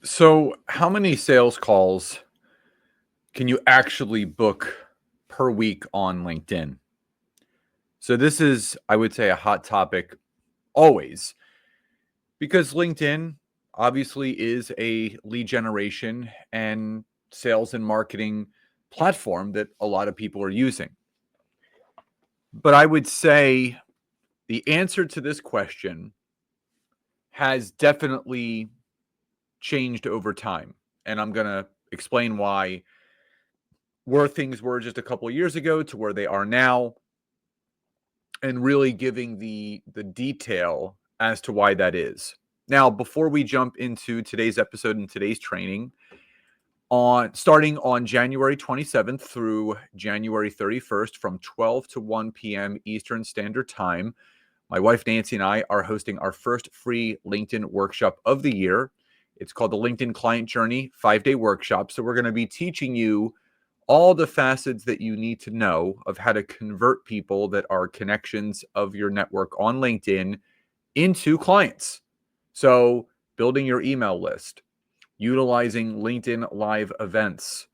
So, how many sales calls can you actually book per week on LinkedIn? So, this is, I would say, a hot topic always because LinkedIn obviously is a lead generation and sales and marketing platform that a lot of people are using. But I would say the answer to this question has definitely changed over time. And I'm going to explain why where things were just a couple of years ago to where they are now, and really giving the detail as to why that is. Now, before we jump into today's episode and today's training, on starting on January 27th through January 31st from 12 to 1 p.m. Eastern Standard Time, my wife Nancy and I are hosting our first free LinkedIn workshop of the year. It's called the LinkedIn Client Journey 5-day workshop. So we're going to be teaching you all the facets that you need to know of how to convert people that are connections of your network on LinkedIn into clients. So, building your email list, utilizing LinkedIn live events,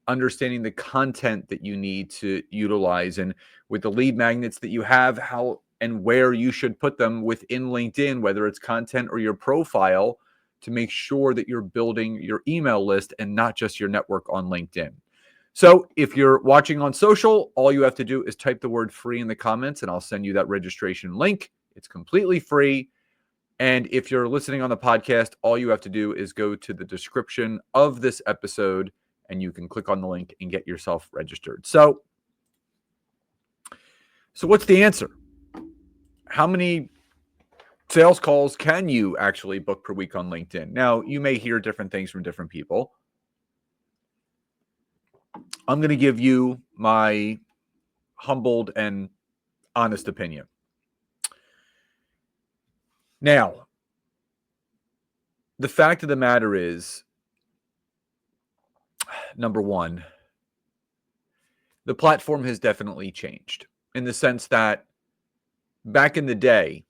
understanding the content that you need to utilize, and with the lead magnets that you have, how and where you should put them within LinkedIn, whether it's content or your profile, to make sure that you're building your email list and not just your network on LinkedIn. So if you're watching on social, all you have to do is type the word free in the comments and I'll send you that registration link. It's completely free. And if you're listening on the podcast, all you have to do is go to the description of this episode and you can click on the link and get yourself registered. So what's the answer? How many sales calls can you actually book per week on LinkedIn? Now, you may hear different things from different people. I'm going to give you my humbled and honest opinion. Now, the fact of the matter is, number one, the platform has definitely changed in the sense that back in the day,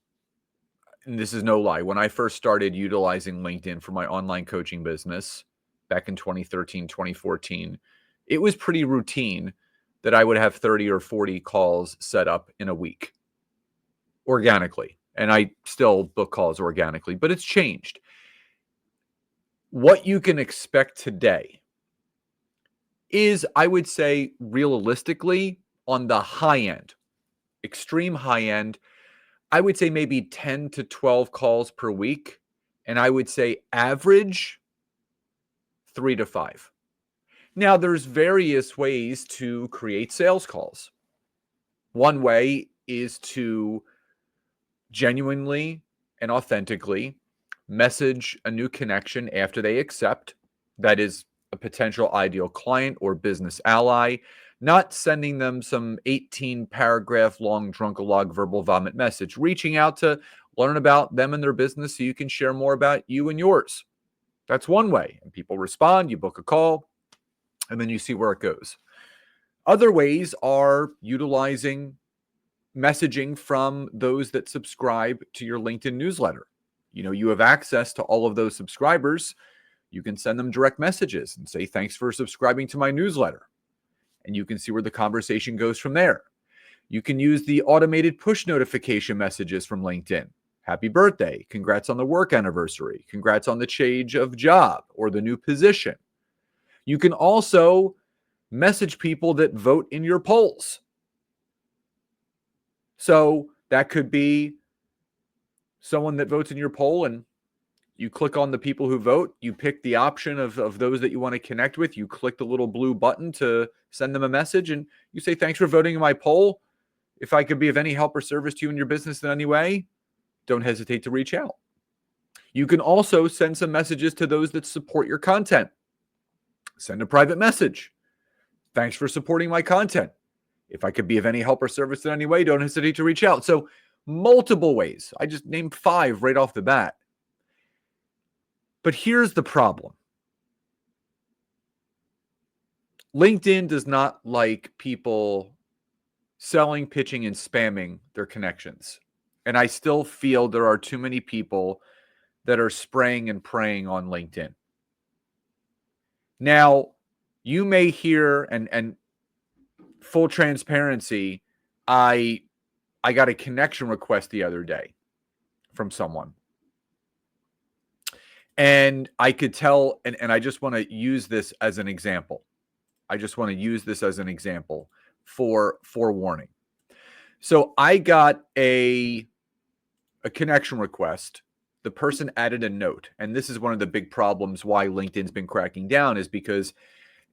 and this is no lie, when I first started utilizing LinkedIn for my online coaching business back in 2013, 2014, it was pretty routine that I would have 30 or 40 calls set up in a week organically. And I still book calls organically, but it's changed. What you can expect today is, I would say, realistically, on the high end, extreme high end, I would say maybe 10 to 12 calls per week. And I would say average 3 to 5. Now, there's various ways to create sales calls. One way is to genuinely and authentically message a new connection after they accept. That is a potential ideal client or business ally, not sending them some 18 paragraph long drunkalog verbal vomit message, reaching out to learn about them and their business so you can share more about you and yours. That's one way. And people respond, you book a call, and then you see where it goes. Other ways are utilizing messaging from those that subscribe to your LinkedIn newsletter. You have access to all of those subscribers. You can send them direct messages and say, thanks for subscribing to my newsletter. And you can see where the conversation goes from there. You can use the automated push notification messages from LinkedIn. Happy birthday. Congrats on the work anniversary. Congrats on the change of job or the new position. You can also message people that vote in your polls. So that could be someone that votes in your poll, and you click on the people who vote. You pick the option of those that you want to connect with. You click the little blue button to send them a message, and you say, thanks for voting in my poll. If I could be of any help or service to you in your business in any way, don't hesitate to reach out. You can also send some messages to those that support your content. Send a private message. Thanks for supporting my content. If I could be of any help or service in any way, don't hesitate to reach out. So multiple ways. I just named 5 right off the bat. But here's the problem. LinkedIn does not like people selling, pitching, and spamming their connections. And I still feel there are too many people that are spraying and praying on LinkedIn. Now, you may hear, and full transparency, I got a connection request the other day from someone. And I could tell, and I just want to use this as an example. I just want to use this as an example for forewarning. So I got a connection request. The person added a note, and this is one of the big problems why LinkedIn's been cracking down, is because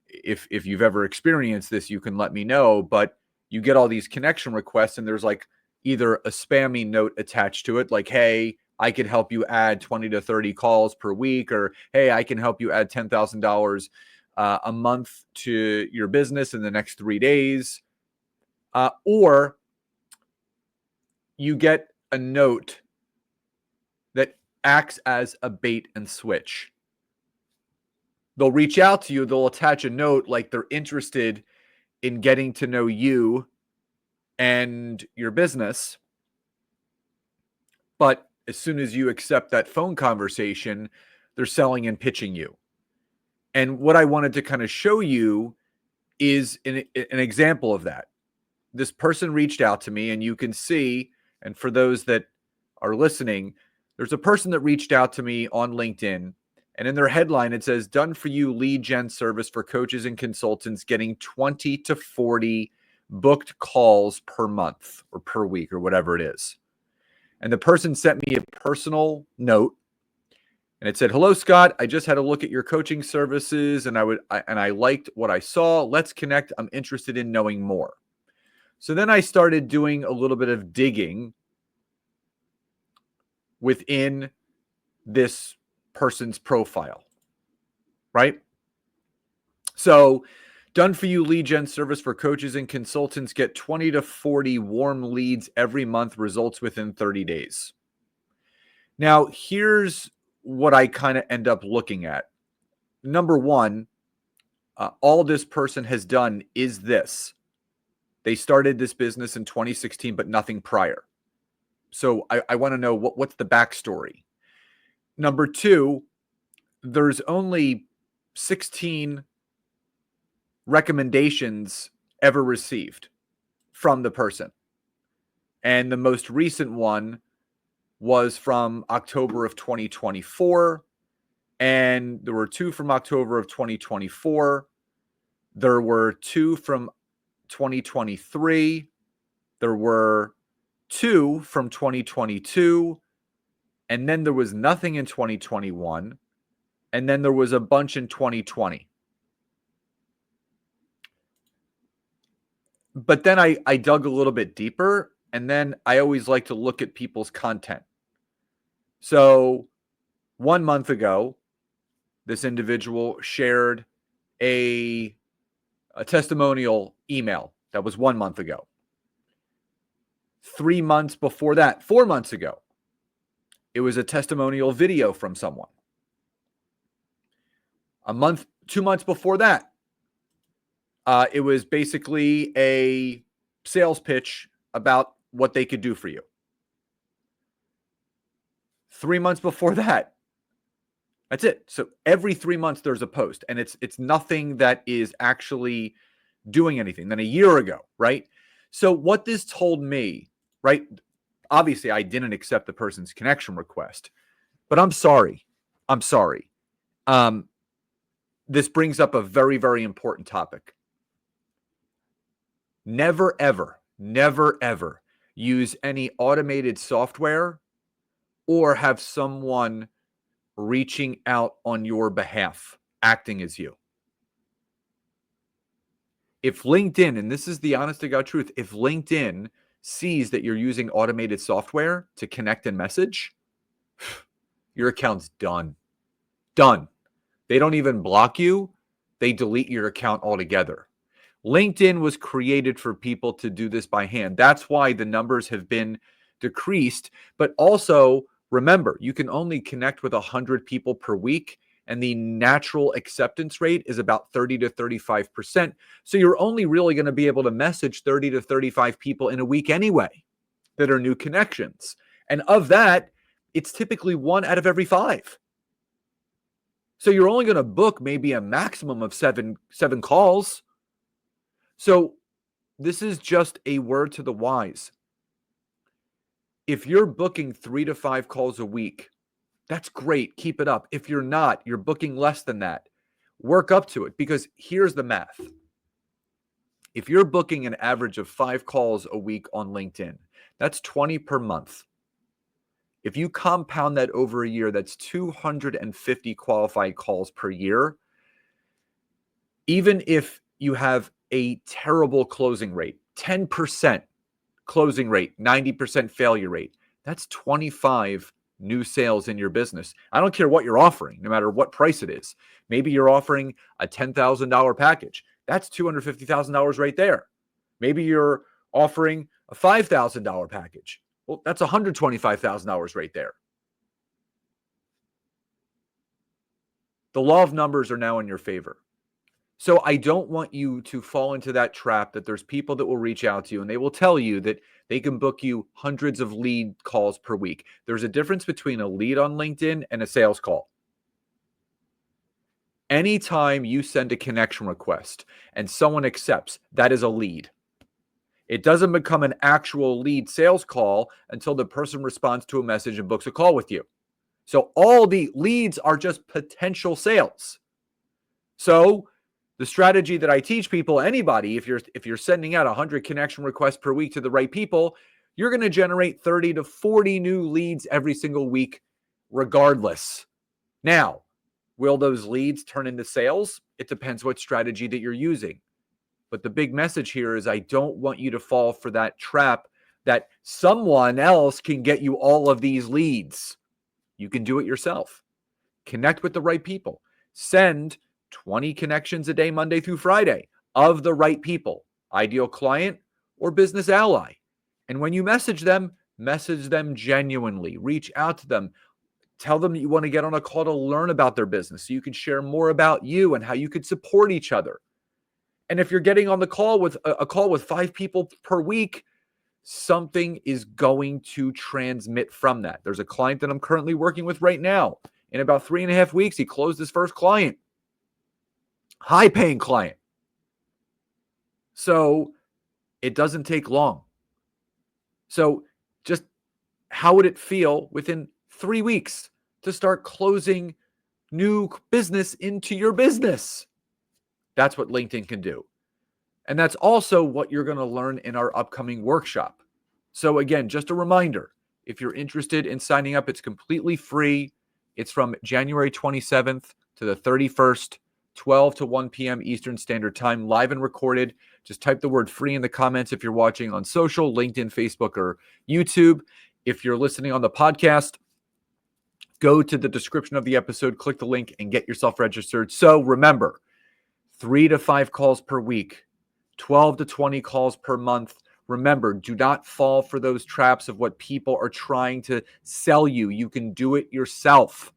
if you've ever experienced this, you can let me know, but you get all these connection requests and there's like either a spammy note attached to it, like, hey, I could help you add 20 to 30 calls per week, or hey, I can help you add $10,000 a month to your business in the next 3 days. Or you get a note that acts as a bait and switch. They'll reach out to you, they'll attach a note like they're interested in getting to know you and your business. But as soon as you accept that phone conversation, they're selling and pitching you. And what I wanted to kind of show you is an example of that. This person reached out to me, and you can see, and for those that are listening, there's a person that reached out to me on LinkedIn, and in their headline, it says, "Done for you lead gen service for coaches and consultants getting 20 to 40 booked calls per month or per week," or whatever it is. And the person sent me a personal note, and it said, "Hello, Scott. I just had a look at your coaching services, and I liked what I saw. Let's connect. I'm interested in knowing more." So then I started doing a little bit of digging within this person's profile, right? So, done for you lead gen service for coaches and consultants get 20 to 40 warm leads every month, results within 30 days. Now, here's what I kind of end up looking at. Number one, all this person has done is this. They started this business in 2016, but nothing prior. So I want to know what's the backstory. Number two, there's only 16 recommendations ever received from the person. And the most recent one was from October of 2024. And there were 2 from October of 2024. There were 2 from 2023. There were 2 from 2022. And then there was nothing in 2021. And then there was a bunch in 2020. But then I dug a little bit deeper, and then I always like to look at people's content. So 1 month ago, this individual shared a testimonial email. That was 1 month ago. 3 months before that, 4 months ago, it was a testimonial video from someone. 2 months before that, it was basically a sales pitch about what they could do for you. 3 months before that, that's it. So every 3 months there's a post, and it's nothing that is actually doing anything. Then a year ago, right? So what this told me, right? Obviously, I didn't accept the person's connection request, but I'm sorry. This brings up a very, very important topic. Never, ever use any automated software or have someone reaching out on your behalf, acting as you. If LinkedIn, and this is the honest to God truth, if LinkedIn sees that you're using automated software to connect and message, your account's done. Done. They don't even block you. They delete your account altogether. LinkedIn was created for people to do this by hand. That's why the numbers have been decreased. But also, remember, you can only connect with 100 people per week, and the natural acceptance rate is about 30 to 35%. So you're only really going to be able to message 30 to 35 people in a week anyway that are new connections. And of that, it's typically 1 out of every 5. So you're only going to book maybe a maximum of seven calls. So this is just a word to the wise. If you're booking 3 to 5 calls a week, that's great. Keep it up. If you're not, you're booking less than that. Work up to it, because here's the math. If you're booking an average of 5 calls a week on LinkedIn, that's 20 per month. If you compound that over a year, that's 250 qualified calls per year. Even if you have a terrible closing rate, 10% closing rate, 90% failure rate, that's 25 new sales in your business. I don't care what you're offering, no matter what price it is. Maybe you're offering a $10,000 package. That's $250,000 right there. Maybe you're offering a $5,000 package. Well, that's $125,000 right there. The law of numbers are now in your favor. So I don't want you to fall into that trap that there's people that will reach out to you and they will tell you that they can book you hundreds of lead calls per week. There's a difference between a lead on LinkedIn and a sales call. Anytime you send a connection request and someone accepts, that is a lead. It doesn't become an actual lead sales call until the person responds to a message and books a call with you. So all the leads are just potential sales. So the strategy that I teach people, anybody, if you're sending out 100 connection requests per week to the right people, you're going to generate 30 to 40 new leads every single week regardless. Now, will those leads turn into sales? It depends what strategy that you're using. But the big message here is I don't want you to fall for that trap that someone else can get you all of these leads. You can do it yourself. Connect with the right people. Send 20 connections a day, Monday through Friday, of the right people, ideal client or business ally. And when you message them genuinely. Reach out to them. Tell them that you want to get on a call to learn about their business so you can share more about you and how you could support each other. And if you're getting on the call with a call with 5 people per week, something is going to transmit from that. There's a client that I'm currently working with right now. In about 3.5 weeks, he closed his first client. High-paying client. So it doesn't take long. So just how would it feel within 3 weeks to start closing new business into your business? That's what LinkedIn can do. And that's also what you're going to learn in our upcoming workshop. So again, just a reminder, if you're interested in signing up, it's completely free. It's from January 27th to the 31st, 12 to 1 p.m. Eastern Standard Time, live and recorded. Just type the word free in the comments if you're watching on social, LinkedIn, Facebook, or YouTube. If you're listening on the podcast, go to the description of the episode, click the link, and get yourself registered. So remember, 3 to 5 calls per week, 12 to 20 calls per month. Remember, do not fall for those traps of what people are trying to sell you. You can do it yourself.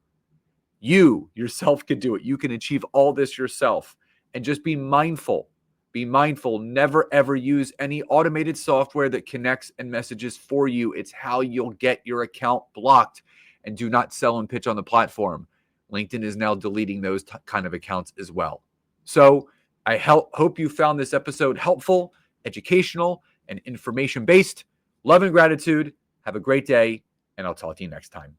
You yourself can do it. You can achieve all this yourself. And just be mindful. Be mindful. Never, ever use any automated software that connects and messages for you. It's how you'll get your account blocked. And do not sell and pitch on the platform. LinkedIn is now deleting those kind of accounts as well. So I hope you found this episode helpful, educational, and information-based. Love and gratitude. Have a great day, and I'll talk to you next time.